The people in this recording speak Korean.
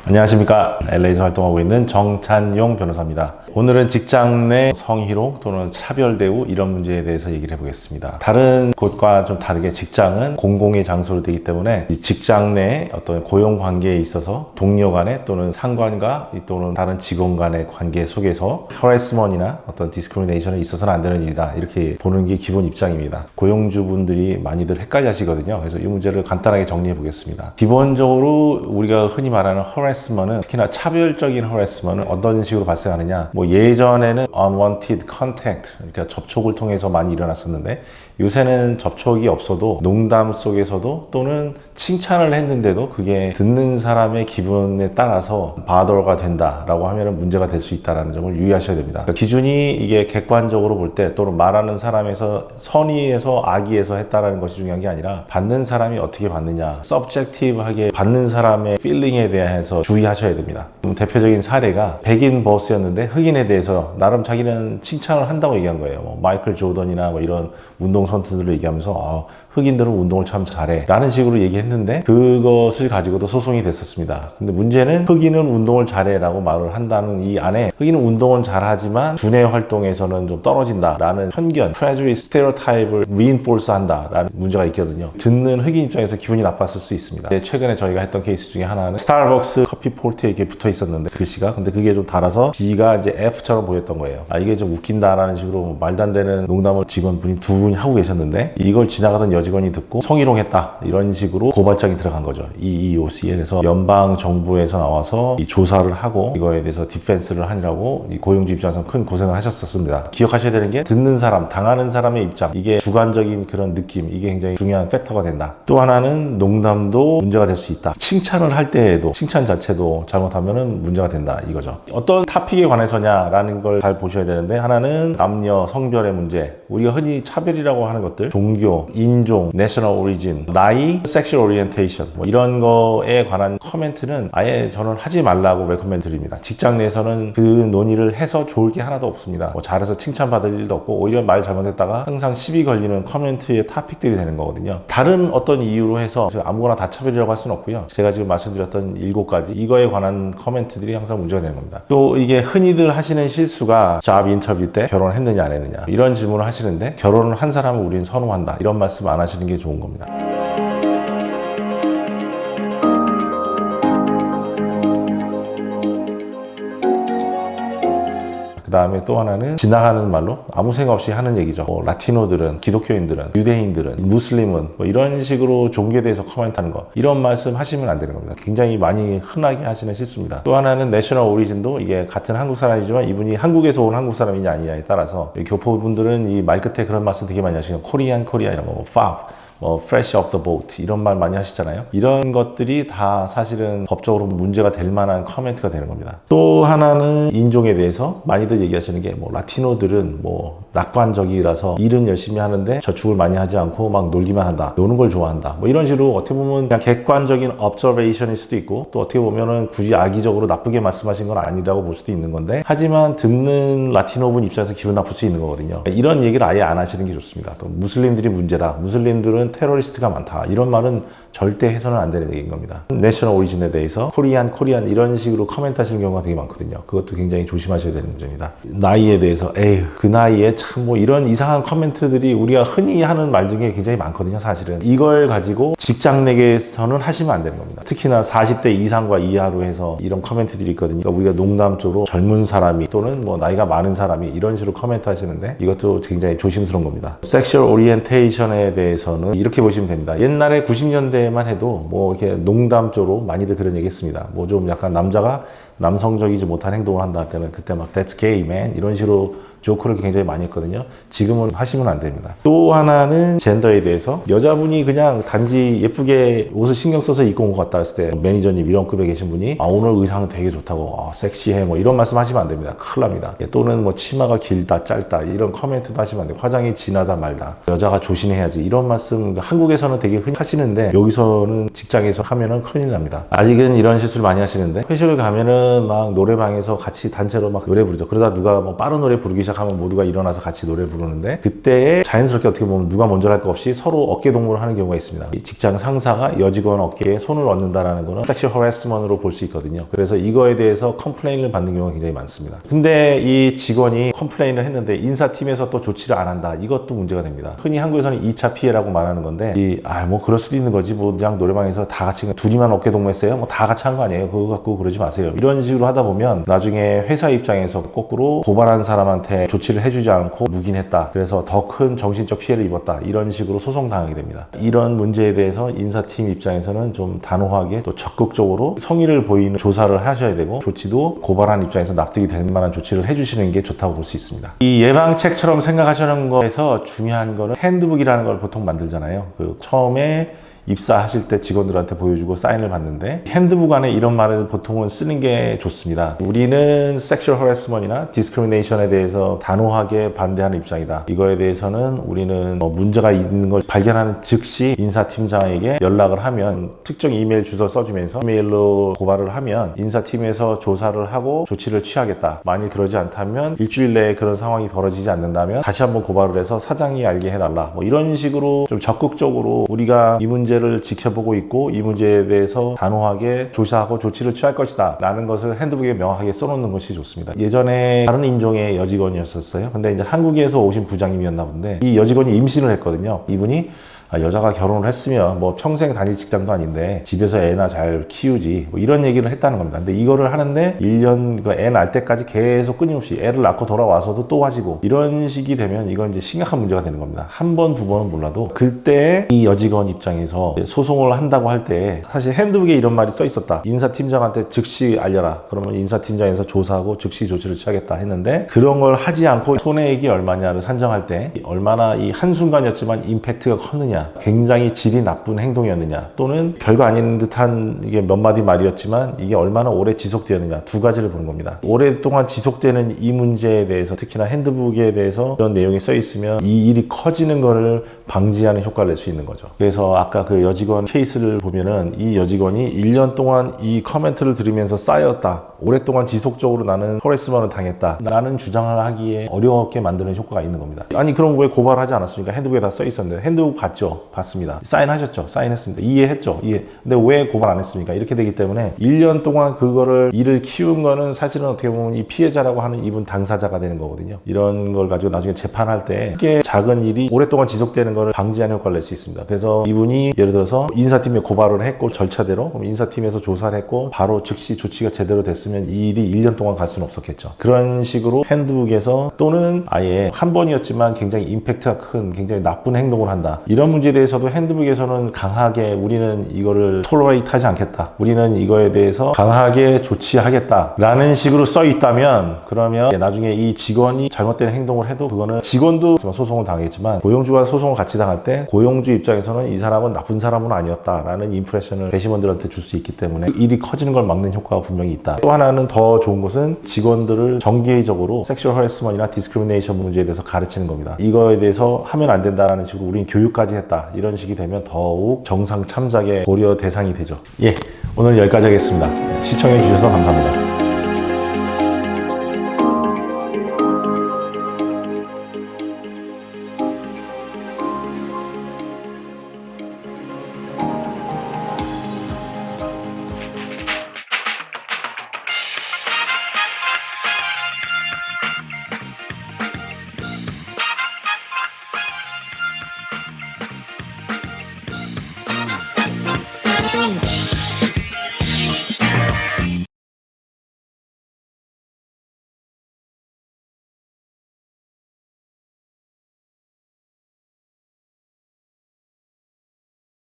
안녕하십니까. LA에서 활동하고 있는 정찬용 변호사입니다. 오늘은 직장 내 성희롱 또는 차별대우 이런 문제에 대해서 얘기를 해보겠습니다. 다른 곳과 좀 다르게 직장은 공공의 장소로 되기 때문에 이 직장 내 어떤 고용 관계에 있어서 동료 간에 또는 상관과 또는 다른 직원 간의 관계 속에서 허레스먼이나 어떤 디스크리미네이션이 있어서는 안 되는 일이다, 이렇게 보는 게 기본 입장입니다. 고용주분들이 많이들 헷갈려 하시거든요. 그래서 이 문제를 간단하게 정리해 보겠습니다. 기본적으로 우리가 흔히 말하는 허레스먼은, 특히나 차별적인 허레스먼은 어떤 식으로 발생하느냐, 예전에는 unwanted contact, 그러니까 접촉을 통해서 많이 일어났었는데, 요새는 접촉이 없어도 농담 속에서도 또는 칭찬을 했는데도 그게 듣는 사람의 기분에 따라서 바더가 된다라고 하면 문제가 될 수 있다는 점을 유의하셔야 됩니다. 그러니까 기준이 이게 객관적으로 볼 때 또는 말하는 사람에서 선의에서 악의에서 했다라는 것이 중요한 게 아니라 받는 사람이 어떻게 받느냐, 서브젝티브하게 받는 사람의 필링에 대해서 주의하셔야 됩니다. 대표적인 사례가 백인 버스였는데 흑인에 대해서 나름 자기는 칭찬을 한다고 얘기한 거예요. 마이클 조던이나 이런 운동 선수들을 얘기하면서 흑인들은 운동을 참 잘해 라는 식으로 얘기했는데, 그것을 가지고도 소송이 됐었습니다. 근데 문제는 흑인은 운동을 잘해 라고 말을 한다는 이 안에, 흑인은 운동은 잘하지만 두뇌 활동에서는 좀 떨어진다 라는 편견, prejudice, stereotype을 reinforce 한다 라는 문제가 있거든요. 듣는 흑인 입장에서 기분이 나빴을 수 있습니다. 최근에 저희가 했던 케이스 중에 하나는 스타벅스 커피 폴트에 이렇게 붙어 있었는데 글씨가, 근데 그게 좀 달아서 B가 이제 F처럼 보였던 거예요. 이게 좀 웃긴다 라는 식으로 말도 안 되는 농담을 직원분이 두 분이 하고 계셨는데, 이걸 지나가던 여직원이 듣고 성희롱했다 이런 식으로 고발장이 들어간 거죠. EEOC에. 그래서 연방 정부에서 나와서 이 조사를 하고 이거에 대해서 디펜스를 하느라고 이 고용주 입장에서 큰 고생을 하셨었습니다. 기억하셔야 되는 게, 듣는 사람, 당하는 사람의 입장, 이게 주관적인 그런 느낌, 이게 굉장히 중요한 팩터가 된다. 또 하나는 농담도 문제가 될 수 있다. 칭찬을 할 때에도, 칭찬 자체도 잘못하면은 문제가 된다 이거죠. 어떤 토픽에 관해서냐라는 걸 잘 보셔야 되는데, 하나는 남녀 성별의 문제, 우리가 흔히 차별이라고 하는 것들, 종교, 인종, 내셔널 오리진, 나이, 섹슈얼 오리엔테이션 이런 거에 관한 커멘트는 아예 저는 하지 말라고 레코멘드 드립니다. 직장 내에서는 그 논의를 해서 좋을 게 하나도 없습니다. 잘해서 칭찬받을 일도 없고, 오히려 말 잘못했다가 항상 시비 걸리는 커멘트의 토픽들이 되는 거거든요. 다른 어떤 이유로 해서 아무거나 다 차별이라고 할 수는 없고요. 제가 지금 말씀드렸던 7가지 이거에 관한 커멘트들이 항상 문제가 되는 겁니다. 또 이게 흔히들 하시는 실수가, 잡 인터뷰 때 결혼했느냐 안 했느냐 이런 질문을 하시는데, 결혼을 한 사람을 우리는 선호한다 이런 말씀 안 하시는 게 좋은 겁니다. 그 다음에 또 하나는 지나가는 말로 아무 생각 없이 하는 얘기죠. 라티노들은, 기독교인들은, 유대인들은, 무슬림은 이런 식으로 종교에 대해서 커멘트하는 거, 이런 말씀 하시면 안 되는 겁니다. 굉장히 많이 흔하게 하시는 실수입니다. 또 하나는 내셔널 오리진도, 이게 같은 한국 사람이지만 이분이 한국에서 온 한국 사람이냐 아니냐에 따라서, 교포분들은 이 말 끝에 그런 말씀 되게 많이 하시죠. 코리안 이런 거, fab, fresh off the boat 이런 말 많이 하시잖아요. 이런 것들이 다 사실은 법적으로 문제가 될 만한 커멘트가 되는 겁니다. 또 하나는 인종에 대해서 많이들 얘기하시는 게, 라티노들은 낙관적이라서 일은 열심히 하는데 저축을 많이 하지 않고 막 놀기만 한다, 노는 걸 좋아한다, 이런 식으로 어떻게 보면 그냥 객관적인 observation일 수도 있고, 또 어떻게 보면은 굳이 악의적으로 나쁘게 말씀하신 건 아니라고 볼 수도 있는 건데, 하지만 듣는 라티노분 입장에서 기분 나쁠 수 있는 거거든요. 이런 얘기를 아예 안 하시는 게 좋습니다. 또 무슬림들이 문제다, 무슬림들은 테러리스트가 많다, 이런 말은 절대 해서는 안 되는 얘기인 겁니다. 내셔널 오리진에 대해서 코리안 이런 식으로 커멘트 하시는 경우가 되게 많거든요. 그것도 굉장히 조심하셔야 되는 문제입니다. 나이에 대해서 에휴 그 나이에 참 이런 이상한 커멘트들이 우리가 흔히 하는 말 중에 굉장히 많거든요. 사실은 이걸 가지고 직장 내에서는 하시면 안 되는 겁니다. 특히나 40대 이상과 이하로 해서 이런 커멘트들이 있거든요. 그러니까 우리가 농담조로 젊은 사람이 또는 나이가 많은 사람이 이런 식으로 커멘트 하시는데, 이것도 굉장히 조심스러운 겁니다. 섹슈얼 오리엔테이션에 대해서는 이렇게 보시면 됩니다. 옛날에 90년대에만 해도 이렇게 농담조로 많이들 그런 얘기 했습니다. 좀 약간 남자가 남성적이지 못한 행동을 한다 할 때는 그때 막 That's gay man 이런 식으로 조크를 굉장히 많이 했거든요. 지금은 하시면 안 됩니다. 또 하나는 젠더에 대해서, 여자분이 그냥 단지 예쁘게 옷을 신경 써서 입고 온 것 같다 했을 때, 매니저님 이런 급에 계신 분이 오늘 의상은 되게 좋다고, 섹시해 이런 말씀 하시면 안 됩니다. 큰일 납니다. 또는 치마가 길다 짧다 이런 커멘트도 하시면 안 돼요. 화장이 진하다 말다, 여자가 조심해야지 이런 말씀 한국에서는 되게 흔히 하시는데, 여기서는 직장에서 하면은 큰일 납니다. 아직은 이런 실수를 많이 하시는데, 회식을 가면은 막 노래방에서 같이 단체로 막 노래 부르죠. 그러다 누가 빠른 노래 부르기 시작하면 모두가 일어나서 같이 노래 부르는데 그때에 자연스럽게 어떻게 보면 누가 먼저 할 거 없이 서로 어깨 동무를 하는 경우가 있습니다. 이 직장 상사가 여직원 어깨에 손을 얹는다라는 거는 섹슈얼 허래스먼트로 볼 수 있거든요. 그래서 이거에 대해서 컴플레인을 받는 경우가 굉장히 많습니다. 근데 이 직원이 컴플레인을 했는데 인사팀에서 또 조치를 안 한다. 이것도 문제가 됩니다. 흔히 한국에서는 2차 피해라고 말하는 건데 뭐 그럴 수도 있는 거지. 뭐 그냥 노래방에서 다 같이 둘이만 어깨 동무했어요. 뭐 다 같이 한 거 아니에요. 그거 갖고 그러지 마세요. 이런 식으로 하다 보면 나중에 회사 입장에서 거꾸로 고발한 사람한테 조치를 해주지 않고 묵인했다. 그래서 더 큰 정신적 피해를 입었다. 이런 식으로 소송당하게 됩니다. 이런 문제에 대해서 인사팀 입장에서는 좀 단호하게 또 적극적으로 성의를 보이는 조사를 하셔야 되고 조치도 고발한 입장에서 납득이 될 만한 조치를 해주시는 게 좋다고 볼 수 있습니다. 이 예방책처럼 생각하시는 거에서 중요한 거는 핸드북이라는 걸 보통 만들잖아요. 처음에 입사하실 때 직원들한테 보여주고 사인을 받는데 핸드북 안에 이런 말을 보통은 쓰는 게 좋습니다. 우리는 섹슈얼 허래스먼트나 디스크리미네이션에 대해서 단호하게 반대하는 입장이다. 이거에 대해서는 우리는 문제가 있는 걸 발견하는 즉시 인사팀장에게 연락을 하면 특정 이메일 주소 써주면서 이메일로 고발을 하면 인사팀에서 조사를 하고 조치를 취하겠다. 만일 그러지 않다면 일주일 내에 그런 상황이 벌어지지 않는다면 다시 한번 고발을 해서 사장이 알게 해달라. 이런 식으로 좀 적극적으로 우리가 이 문제를 지켜보고 있고 이 문제에 대해서 단호하게 조사하고 조치를 취할 것이다 라는 것을 핸드북에 명확하게 써놓는 것이 좋습니다. 예전에 다른 인종의 여직원이었었어요. 근데 이제 한국에서 오신 부장님이었나 본데 이 여직원이 임신을 했거든요. 이분이 여자가 결혼을 했으면 뭐 평생 다닐 직장도 아닌데 집에서 애나 잘 키우지 이런 얘기를 했다는 겁니다. 근데 이거를 하는데 1년 애 낳을 때까지 계속 끊임없이 애를 낳고 돌아와서도 또 하시고 이런 식이 되면 이건 이제 심각한 문제가 되는 겁니다. 한 번, 두 번은 몰라도 그때 이 여직원 입장에서 소송을 한다고 할 때 사실 핸드북에 이런 말이 써 있었다. 인사팀장한테 즉시 알려라. 그러면 인사팀장에서 조사하고 즉시 조치를 취하겠다 했는데 그런 걸 하지 않고 손해액이 얼마냐를 산정할 때 얼마나 이 한순간이었지만 임팩트가 컸느냐 굉장히 질이 나쁜 행동이었느냐 또는 별거 아닌 듯한 이게 몇 마디 말이었지만 이게 얼마나 오래 지속되었느냐 두 가지를 보는 겁니다. 오랫동안 지속되는 이 문제에 대해서 특히나 핸드북에 대해서 이런 내용이 써 있으면 이 일이 커지는 거를 방지하는 효과를 낼 수 있는 거죠. 그래서 아까 그 여직원 케이스를 보면은 이 여직원이 1년 동안 이 커멘트를 들으면서 쌓였다. 오랫동안 지속적으로 나는 허래스먼트를 당했다 라는 주장을 하기에 어렵게 만드는 효과가 있는 겁니다. 아니 그럼 왜 고발하지 않았습니까? 핸드북에 다 써 있었는데 핸드북 봤죠? 봤습니다. 사인하셨죠? 사인했습니다. 이해했죠? 이해. 근데 왜 고발 안 했습니까? 이렇게 되기 때문에 1년 동안 그거를 일을 키운 거는 사실은 어떻게 보면 이 피해자라고 하는 이분 당사자가 되는 거거든요. 이런 걸 가지고 나중에 재판할 때 크게 작은 일이 오랫동안 지속되는 거를 방지하는 효과를 낼 수 있습니다. 그래서 이분이 예를 들어서 인사팀에 고발을 했고 절차대로 그럼 인사팀에서 조사를 했고 바로 즉시 조치가 제대로 됐으면 이 일이 1년 동안 갈 수는 없었겠죠. 그런 식으로 핸드북에서 또는 아예 한 번이었지만 굉장히 임팩트가 큰 굉장히 나쁜 행동을 한다. 이런 문제에 대해서도 핸드북에서는 강하게 우리는 이거를 톨러레이트 하지 않겠다. 우리는 이거에 대해서 강하게 조치하겠다. 라는 식으로 써 있다면 그러면 나중에 이 직원이 잘못된 행동을 해도 그거는 직원도 소송을 당하겠지만 고용주가 소송을 같이 당할 때 고용주 입장에서는 이 사람은 나쁜 사람은 아니었다. 라는 임프레션을 배심원들한테 줄 수 있기 때문에 일이 커지는 걸 막는 효과가 분명히 있다. 또 하나는 더 좋은 것은 직원들을 정기적으로 섹슈얼 허래스먼트나 디스크리미네이션 문제에 대해서 가르치는 겁니다. 이거에 대해서 하면 안 된다라는 식으로 우리는 교육까지 했다. 이런 식이 되면 더욱 정상 참작의 고려 대상이 되죠. 예, 오늘 여기까지 하겠습니다. 시청해 주셔서 감사합니다.